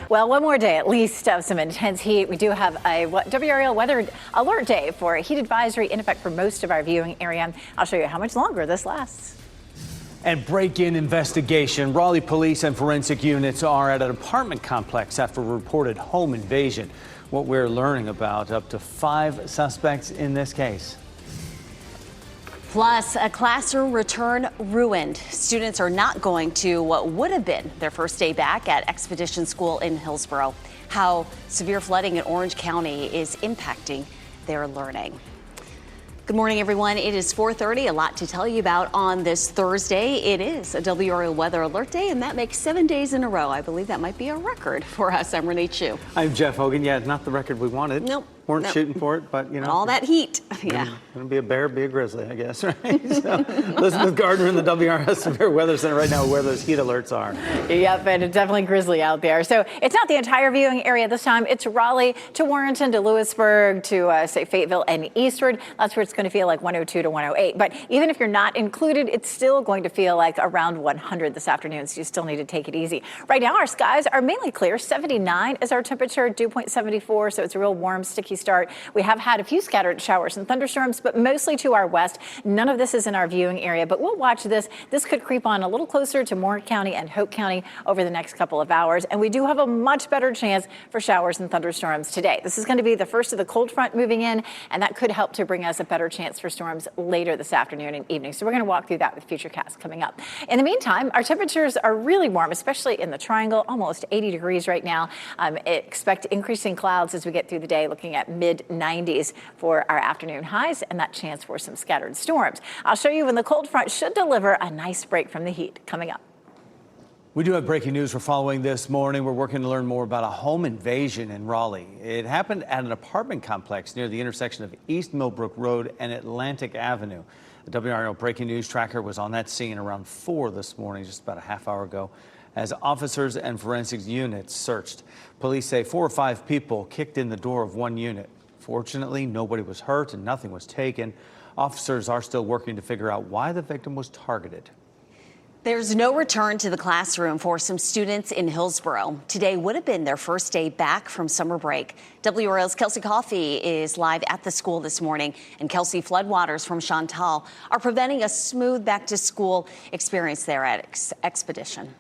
Well, one more day at least of some intense heat. We do have a WRAL weather alert day for a heat advisory in effect for most of our viewing area. I'll show you how much longer this lasts. And break-in investigation. Raleigh police and forensic units are at an apartment complex after a reported home invasion. What we're learning about up to 5 suspects in this case. Plus, a classroom return ruined. Students are not going to what would have been their first day back at Expedition School in Hillsborough. How severe flooding in Orange County is impacting their learning. Good morning, everyone. It is 4:30. A lot to tell you about on this Thursday. It is a WRAL weather alert day, and that makes 7 days in a row. I believe that might be a record for us. I'm Renee Chu. I'm Jeff Hogan. Yeah, not the record we wanted. Nope. Weren't shooting for it, but you know. All that heat. Yeah. Gonna be a bear, be a grizzly, I guess, right? So, Elizabeth Gardner in the WRS Severe Weather Center right now where those heat alerts are. Yep, and it's definitely grizzly out there. So it's not the entire viewing area this time. It's Raleigh to Warrenton to Lewisburg to, say, Fayetteville and eastward. That's where it's going to feel like 102 to 108. But even if you're not included, it's still going to feel like around 100 this afternoon, so you still need to take it easy. Right now, our skies are mainly clear. 79 is our temperature, dew point 74, so it's a real warm, sticky start. We have had a few scattered showers and thunderstorms, but mostly to our west. None of this is in our viewing area, but we'll watch this. This could creep on a little closer to Moore County and Hope County over the next couple of hours, and we do have a much better chance for showers and thunderstorms today. This is going to be the first of the cold front moving in, and that could help to bring us a better chance for storms later this afternoon and evening. So we're going to walk through that with Futurecast coming up. In the meantime, our temperatures are really warm, especially in the Triangle, almost 80 degrees right now. Expect increasing clouds as we get through the day, looking at mid-90s for our afternoon highs and that chance for some scattered storms. I'll show you when the cold front should deliver a nice break from the heat coming up. We do have breaking news we're following this morning. We're working to learn more about a home invasion in Raleigh. It happened at an apartment complex near the intersection of East Millbrook Road and Atlantic Avenue. The WRAL breaking news tracker was on that scene around 4 this morning, just about a half hour ago, as officers and forensics units searched. Police say 4 or 5 people kicked in the door of one unit. Fortunately, nobody was hurt and nothing was taken. Officers are still working to figure out why the victim was targeted. There's no return to the classroom for some students in Hillsborough. Today would have been their first day back from summer break. WRAL's Kelsey Coffey is live at the school this morning. And Kelsey, floodwaters from Chantal are preventing a smooth back-to-school experience there at Expedition.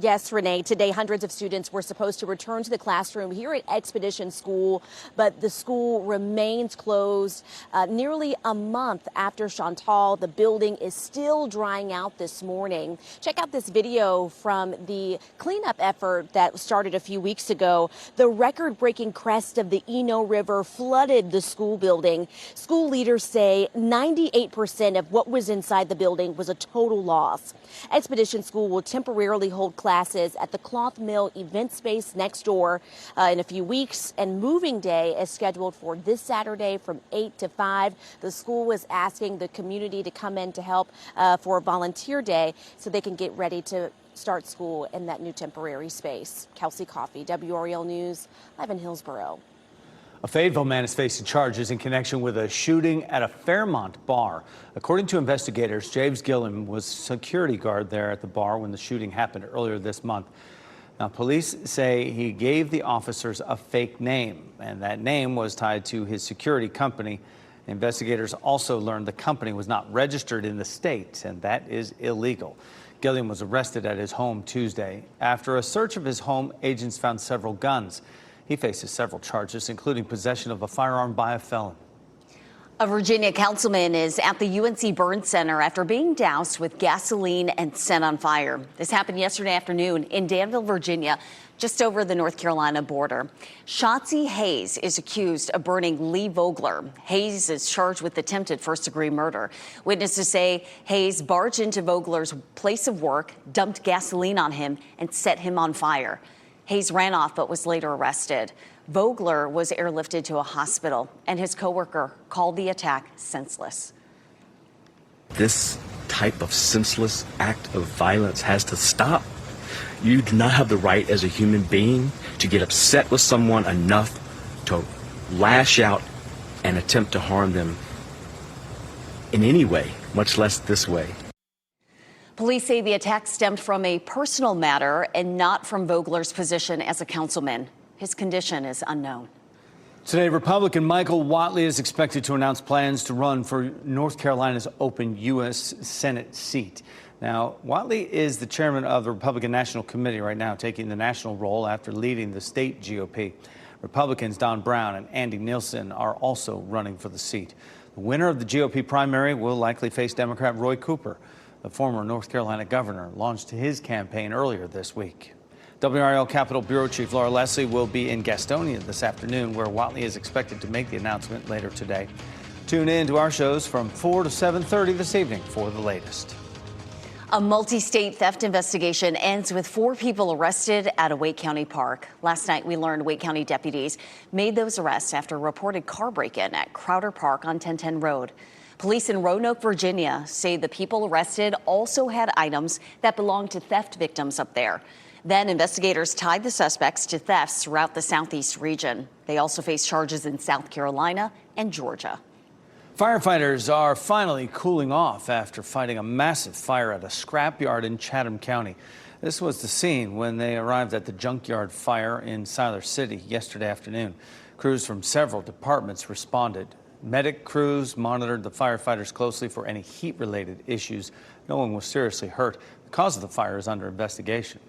Yes, Renee. Today, hundreds of students were supposed to return to the classroom here at Expedition School, but the school remains closed nearly a month after Chantal. The building is still drying out this morning. Check out this video from the cleanup effort that started a few weeks ago. The record-breaking crest of the Eno River flooded the school building. School leaders say 98% of what was inside the building was a total loss. Expedition School will temporarily hold classes at the Cloth Mill event space next door in a few weeks, and moving day is scheduled for this Saturday from 8 to 5. The school is asking the community to come in to help for a volunteer day so they can get ready to start school in that new temporary space. Kelsey Coffey, WRAL News, live in Hillsborough. A Fayetteville man is facing charges in connection with a shooting at a Fairmont bar. According to investigators, James Gilliam was security guard there at the bar when the shooting happened earlier this month. Now, police say he gave the officers a fake name, and that name was tied to his security company. Investigators also learned the company was not registered in the state, and that is illegal. Gilliam was arrested at his home Tuesday. After a search of his home, agents found several guns. He faces several charges, including possession of a firearm by a felon. A Virginia councilman is at the UNC Burn Center after being doused with gasoline and set on fire. This happened yesterday afternoon in Danville, Virginia, just over the North Carolina border. Shotzi Hayes is accused of burning Lee Vogler. Hayes is charged with attempted first-degree murder. Witnesses say Hayes barged into Vogler's place of work, dumped gasoline on him, and set him on fire. Hayes ran off but was later arrested. Vogler was airlifted to a hospital, and his coworker called the attack senseless. This type of senseless act of violence has to stop. You do not have the right as a human being to get upset with someone enough to lash out and attempt to harm them in any way, much less this way. Police say the attack stemmed from a personal matter and not from Vogler's position as a councilman. His condition is unknown. Today, Republican Michael Whatley is expected to announce plans to run for North Carolina's open U.S. Senate seat. Now, Whatley is the chairman of the Republican National Committee right now, taking the national role after leading the state GOP. Republicans Don Brown and Andy Nielsen are also running for the seat. The winner of the GOP primary will likely face Democrat Roy Cooper. The former North Carolina governor launched his campaign earlier this week. WRAL Capitol Bureau Chief Laura Leslie will be in Gastonia this afternoon, where Whatley is expected to make the announcement later today. Tune in to our shows from 4 to 7:30 this evening for the latest. A multi-state theft investigation ends with 4 people arrested at a Wake County park. Last night, we learned Wake County deputies made those arrests after a reported car break-in at Crowder Park on 1010 Road. Police in Roanoke, Virginia, say the people arrested also had items that belonged to theft victims up there. Then investigators tied the suspects to thefts throughout the southeast region. They also face charges in South Carolina and Georgia. Firefighters are finally cooling off after fighting a massive fire at a scrapyard in Chatham County. This was the scene when they arrived at the junkyard fire in Siler City yesterday afternoon. Crews from several departments responded. Medic crews monitored the firefighters closely for any heat-related issues. No one was seriously hurt. The cause of the fire is under investigation.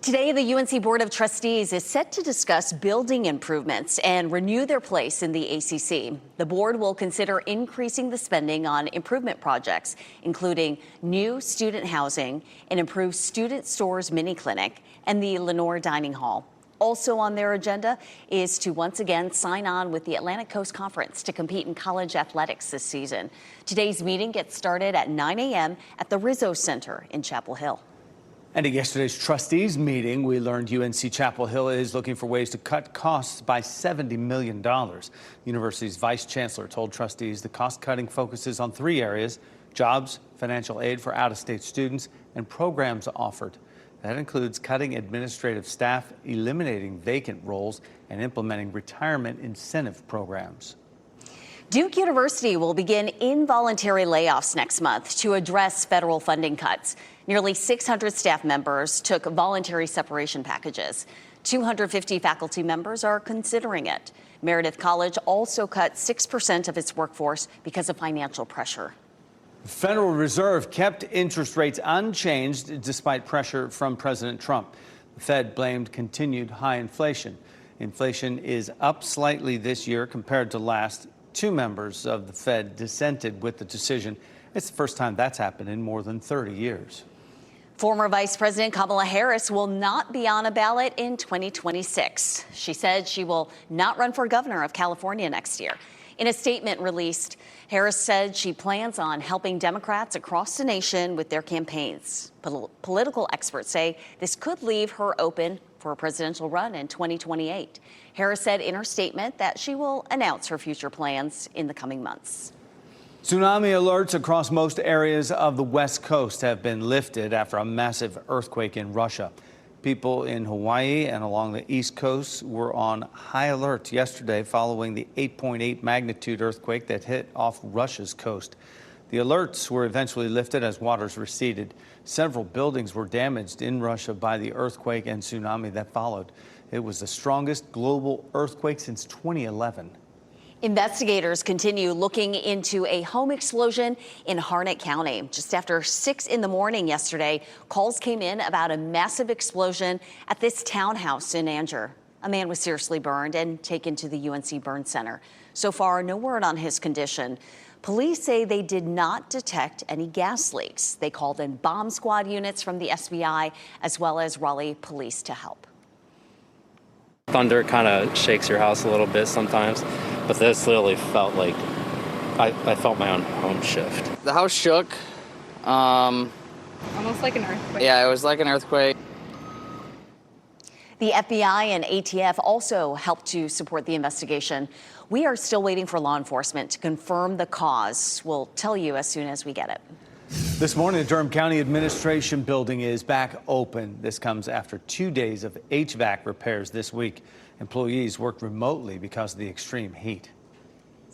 Today, the UNC Board of Trustees is set to discuss building improvements and renew their place in the ACC. The board will consider increasing the spending on improvement projects, including new student housing, an improved student stores mini clinic, and the Lenore Dining Hall. Also on their agenda is to once again sign on with the Atlantic Coast Conference to compete in college athletics this season. Today's meeting gets started at 9 a.m. at the Rizzo Center in Chapel Hill. And at yesterday's trustees meeting, we learned UNC Chapel Hill is looking for ways to cut costs by $70 million. The university's vice chancellor told trustees the cost cutting focuses on 3 areas: jobs, financial aid for out-of-state students, and programs offered. That includes cutting administrative staff, eliminating vacant roles, and implementing retirement incentive programs. Duke University will begin involuntary layoffs next month to address federal funding cuts. Nearly 600 staff members took voluntary separation packages. 250 faculty members are considering it. Meredith College also cut 6% of its workforce because of financial pressure. The Federal Reserve kept interest rates unchanged despite pressure from President Trump. The Fed blamed continued high inflation. Inflation is up slightly this year compared to last. 2 members of the Fed dissented with the decision. It's the first time that's happened in more than 30 years. Former Vice President Kamala Harris will not be on a ballot in 2026. She said she will not run for governor of California next year. In a statement released, Harris said she plans on helping Democrats across the nation with their campaigns. Political experts say this could leave her open for a presidential run in 2028. Harris said in her statement that she will announce her future plans in the coming months. Tsunami alerts across most areas of the West Coast have been lifted after a massive earthquake in Russia. People in Hawaii and along the East Coast were on high alert yesterday following the 8.8 magnitude earthquake that hit off Russia's coast. The alerts were eventually lifted as waters receded. Several buildings were damaged in Russia by the earthquake and tsunami that followed. It was the strongest global earthquake since 2011. Investigators continue looking into a home explosion in Harnett County. Just after 6 in the morning yesterday, calls came in about a massive explosion at this townhouse in Anger. A man was seriously burned and taken to the UNC Burn Center. So far, no word on his condition. Police say they did not detect any gas leaks. They called in bomb squad units from the SBI as well as Raleigh police to help. Thunder kind of shakes your house a little bit sometimes, but this literally felt like I felt my own home shift. The house shook. Almost like an earthquake. Yeah, it was like an earthquake. The FBI and ATF also helped to support the investigation. We are still waiting for law enforcement to confirm the cause. We'll tell you as soon as we get it. This morning, the Durham County Administration Building is back open. This comes after 2 days of HVAC repairs this week. Employees worked remotely because of the extreme heat.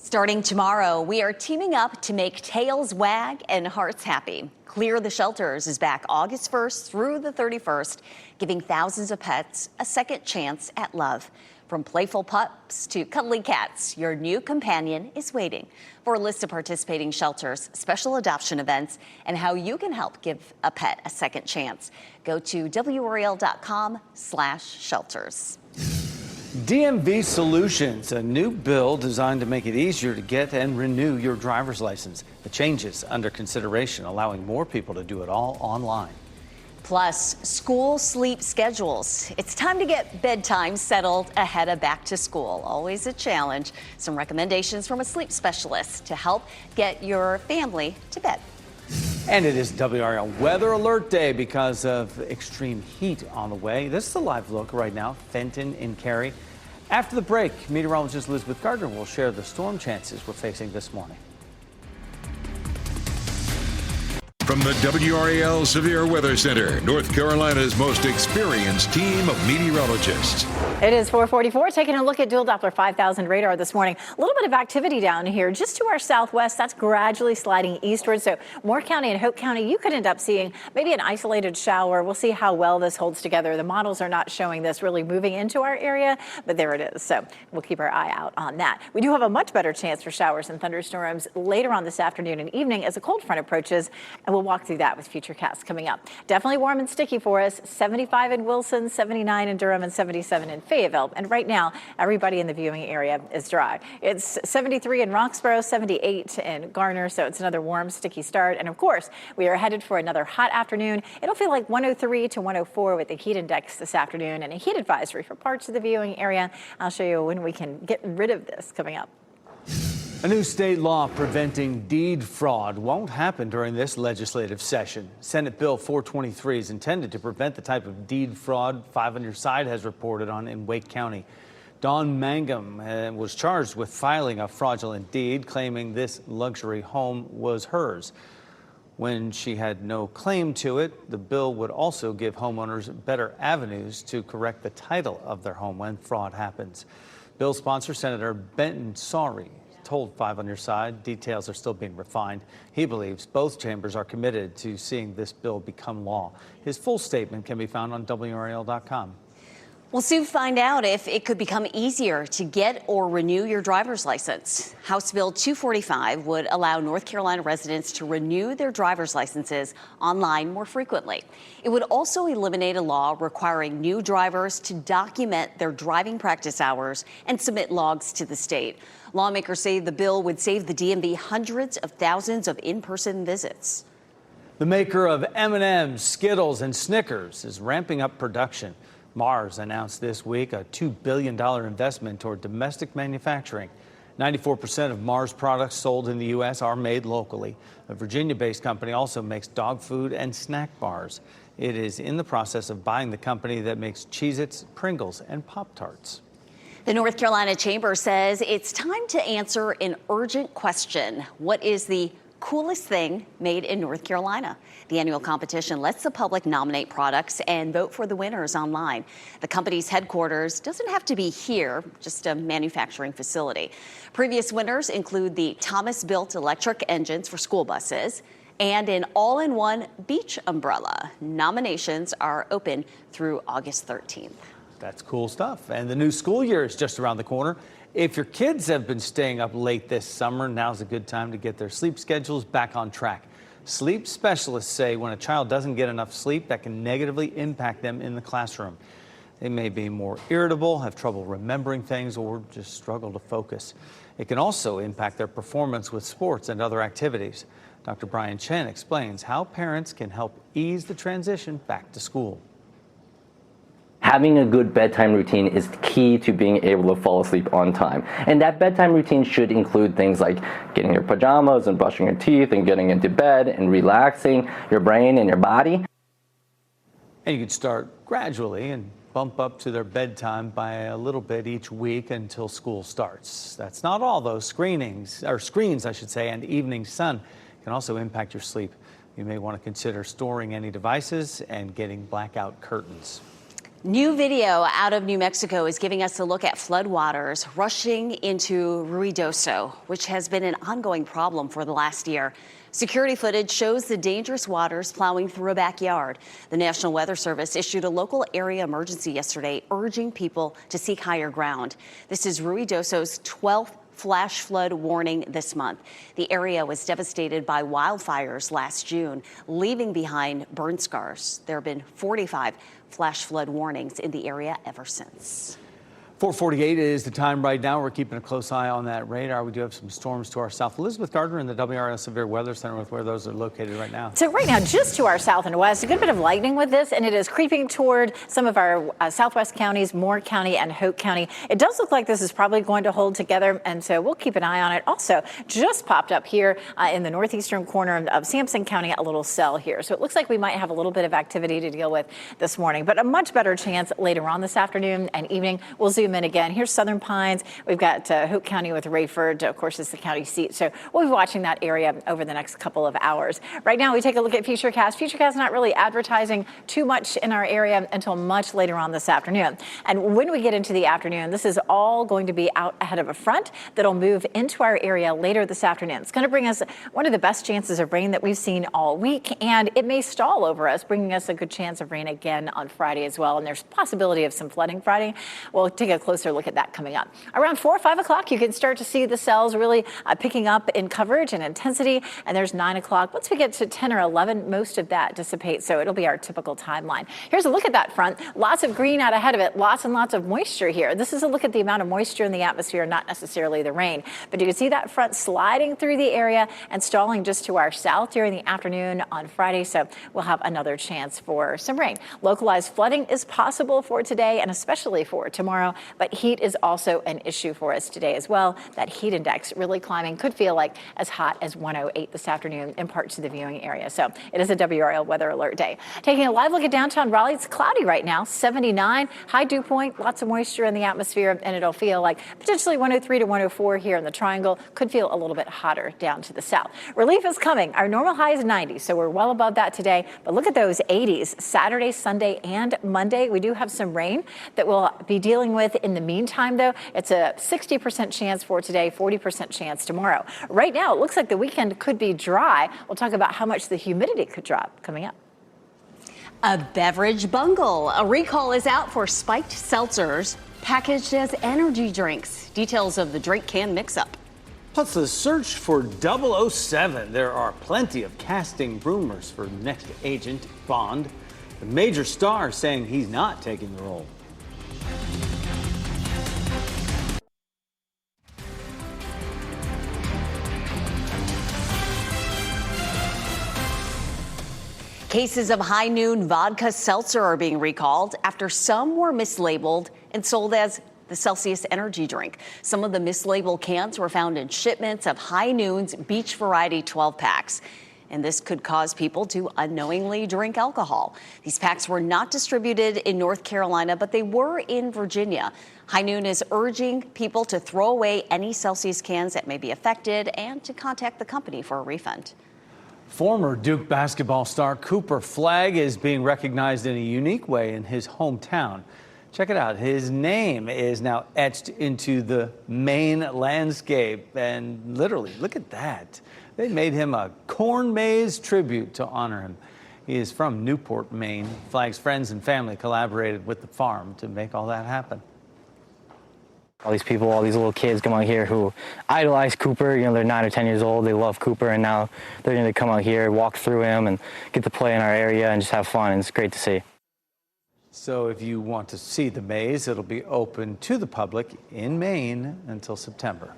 Starting tomorrow, we are teaming up to make tails wag and hearts happy. Clear the Shelters is back August 1st through the 31st, giving thousands of pets a second chance at love. From playful pups to cuddly cats, your new companion is waiting. For a list of participating shelters, special adoption events, and how you can help give a pet a second chance, go to WRAL.com/shelters. DMV Solutions, a new bill designed to make it easier to get and renew your driver's license. The changes under consideration, allowing more people to do it all online. Plus, school sleep schedules. It's time to get bedtime settled ahead of back to school. Always a challenge. Some recommendations from a sleep specialist to help get your family to bed. And it is WRAL Weather Alert Day because of extreme heat on the way. This is a live look right now, Fenton in Cary. After the break, meteorologist Elizabeth Gardner will share the storm chances we're facing this morning. From the WRAL Severe Weather Center, North Carolina's most experienced team of meteorologists. It is 4:44. Taking a look at dual Doppler 5000 radar this morning. A little bit of activity down here just to our southwest. That's gradually sliding eastward. So Moore County and Hoke County, you could end up seeing maybe an isolated shower. We'll see how well this holds together. The models are not showing this really moving into our area, but there it is. So we'll keep our eye out on that. We do have a much better chance for showers and thunderstorms later on this afternoon and evening as a cold front approaches, and we'll walk through that with Futurecast coming up. Definitely warm and sticky for us. 75 in Wilson, 79 in Durham, and 77 in Fayetteville. And right now, everybody in the viewing area is dry. It's 73 in Roxborough, 78 in Garner. So it's another warm, sticky start. And of course, we are headed for another hot afternoon. It'll feel like 103 to 104 with the heat index this afternoon and a heat advisory for parts of the viewing area. I'll show you when we can get rid of this coming up. A new state law preventing deed fraud won't happen during this legislative session. Senate Bill 423 is intended to prevent the type of deed fraud 5 on Your Side has reported on in Wake County. Dawn Mangum was charged with filing a fraudulent deed, claiming this luxury home was hers. When she had no claim to it, the bill would also give homeowners better avenues to correct the title of their home when fraud happens. Bill sponsor Senator Benton Sawrey told 5 on Your Side details are still being refined. He believes both chambers are committed to seeing this bill become law. His full statement can be found on WRAL.com. We'll soon find out if it could become easier to get or renew your driver's license. House Bill 245 would allow North Carolina residents to renew their driver's licenses online more frequently. It would also eliminate a law requiring new drivers to document their driving practice hours and submit logs to the state. Lawmakers say the bill would save the DMV hundreds of thousands of in-person visits. The maker of M&M's, Skittles, and Snickers is ramping up production. Mars announced this week a $2 billion investment toward domestic manufacturing. 94% of Mars products sold in the U.S. are made locally. A Virginia-based company also makes dog food and snack bars. It is in the process of buying the company that makes Cheez-Its, Pringles, and Pop-Tarts. The North Carolina Chamber says it's time to answer an urgent question. What is the coolest thing made in North Carolina? The annual competition lets the public nominate products and vote for the winners online. The company's headquarters doesn't have to be here, just a manufacturing facility. Previous winners include the Thomas-built electric engines for school buses and an all-in-one beach umbrella. Nominations are open through August 13th. That's cool stuff. And the new school year is just around the corner. If your kids have been staying up late this summer, now's a good time to get their sleep schedules back on track. Sleep specialists say when a child doesn't get enough sleep, that can negatively impact them in the classroom. They may be more irritable, have trouble remembering things, or just struggle to focus. It can also impact their performance with sports and other activities. Dr. Brian Chen explains how parents can help ease the transition back to school. Having a good bedtime routine is key to being able to fall asleep on time. And that bedtime routine should include things like getting your pajamas and brushing your teeth and getting into bed and relaxing your brain and your body. And you can start gradually and bump up to their bedtime by a little bit each week until school starts. That's not all, though. Screens, I should say, and evening sun can also impact your sleep. You may want to consider storing any devices and getting blackout curtains. New video out of New Mexico is giving us a look at floodwaters rushing into Ruidoso, which has been an ongoing problem for the last year. Security footage shows the dangerous waters plowing through a backyard. The National Weather Service issued a local area emergency yesterday, urging people to seek higher ground. This is Ruidoso's 12th flash flood warning this month. The area was devastated by wildfires last June, leaving behind burn scars. There have been 45 flash flood warnings in the area ever since. 4:48 is the time right now. We're keeping a close eye on that radar. We do have some storms to our south. Elizabeth Gardner in the WRAL Severe Weather Center with where those are located right now. So right now, just to our south and west, a good bit of lightning with this, and it is creeping toward some of our southwest counties, Moore County and Hoke County. It does look like this is probably going to hold together, and so we'll keep an eye on it. Also, just popped up here in the northeastern corner of Sampson County, a little cell here. So it looks like we might have a little bit of activity to deal with this morning, but a much better chance later on this afternoon and evening. We'll zoom in again. Here's Southern Pines. We've got Hoke County with Rayford, of course, is the county seat. So we'll be watching that area over the next couple of hours. Right now, we take a look at Futurecast. Futurecast not really advertising too much in our area until much later on this afternoon. And when we get into the afternoon, this is all going to be out ahead of a front that'll move into our area later this afternoon. It's going to bring us one of the best chances of rain that we've seen all week, and it may stall over us, bringing us a good chance of rain again on Friday as well. And there's possibility of some flooding Friday. We'll take a closer look at that coming up. Around 4 or 5 o'clock, you can start to see the cells really picking up in coverage and intensity. And there's 9 o'clock. Once we get to 10 or 11, most of that dissipates. So it'll be our typical timeline. Here's a look at that front. Lots of green out ahead of it. Lots and lots of moisture here. This is a look at the amount of moisture in the atmosphere, not necessarily the rain. But you can see that front sliding through the area and stalling just to our south during the afternoon on Friday. So we'll have another chance for some rain. Localized flooding is possible for today and especially for tomorrow. But heat is also an issue for us today as well. That heat index really climbing, could feel like as hot as 108 this afternoon in parts of the viewing area. So it is a WRAL weather alert day. Taking a live look at downtown Raleigh, it's cloudy right now, 79, high dew point, lots of moisture in the atmosphere, and it'll feel like potentially 103 to 104 here in the triangle. Could feel a little bit hotter down to the south. Relief is coming. Our normal high is 90, so we're well above that today. But look at those 80s, Saturday, Sunday, and Monday. We do have some rain that we'll be dealing with in the meantime, though. It's a 60% chance for today, 40% chance tomorrow. Right now, it looks like the weekend could be dry. We'll talk about how much the humidity could drop coming up. A beverage bungle. A recall is out for spiked seltzers packaged as energy drinks. Details of the drink can mix-up. Plus the search for 007. There are plenty of casting rumors for next Agent Bond. The major star saying he's not taking the role. Cases of High Noon vodka seltzer are being recalled after some were mislabeled and sold as the Celsius energy drink. Some of the mislabeled cans were found in shipments of High Noon's beach variety 12 packs. And this could cause people to unknowingly drink alcohol. These packs were not distributed in North Carolina, but they were in Virginia. High Noon is urging people to throw away any Celsius cans that may be affected and to contact the company for a refund. Former Duke basketball star Cooper Flagg is being recognized in a unique way in his hometown. Check it out. His name is now etched into the Maine landscape. And literally, look at that. They made him a corn maze tribute to honor him. He is from Newport, Maine. Flagg's friends and family collaborated with the farm to make all that happen. All these people, all these little kids come out here who idolize Cooper. You know, they're 9 or 10 years old. They love Cooper, and now they're going to come out here, walk through him, and get to play in our area and just have fun. And it's great to see. So if you want to see the maze, it'll be open to the public in Maine until September.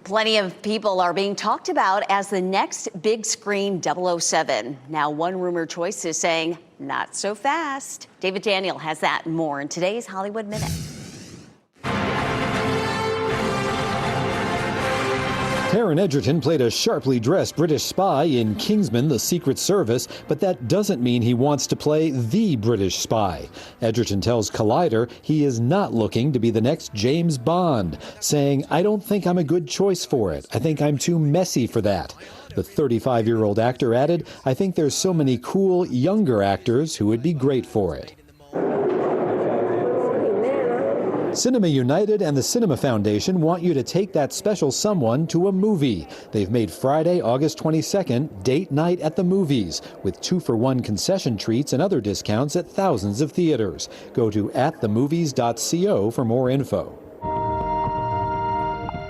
Plenty of people are being talked about as the next big screen 007. Now, one rumored choice is saying, not so fast. David Daniel has that and more in today's Hollywood Minute. Taron Egerton played a sharply dressed British spy in Kingsman: The Secret Service, but that doesn't mean he wants to play the British spy. Egerton tells Collider he is not looking to be the next James Bond, saying, "I don't think I'm a good choice for it. I think I'm too messy for that." The 35-year-old actor added, "I think there's so many cool, younger actors who would be great for it." Cinema United and the Cinema Foundation want you to take that special someone to a movie. They've made Friday, August 22nd, date night at the movies, with 2-for-1 concession treats and other discounts at thousands of theaters. Go to atthemovies.co for more info.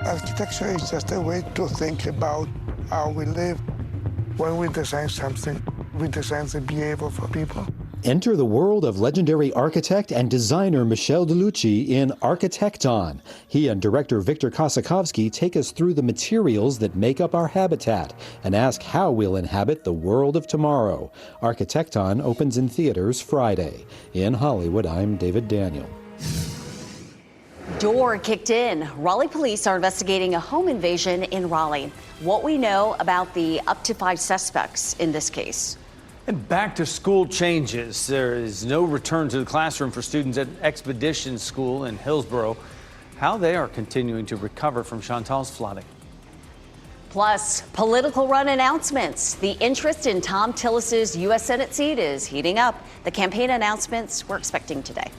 Architecture is just a way to think about how we live. When we design something, we design to be able for people. Enter the world of legendary architect and designer Michel Delucci in Architecton. He and director Victor Kosakowski take us through the materials that make up our habitat and ask how we'll inhabit the world of tomorrow. Architecton opens in theaters Friday. In Hollywood, I'm David Daniel. Door kicked in. Raleigh police are investigating a home invasion in Raleigh. What we know about the up to 5 suspects in this case. And back to school changes. There is no return to the classroom for students at Expedition School in Hillsborough. How they are continuing to recover from Chantal's flooding. Plus, political run announcements. The interest in Tom Tillis's U.S. Senate seat is heating up. The campaign announcements we're expecting today.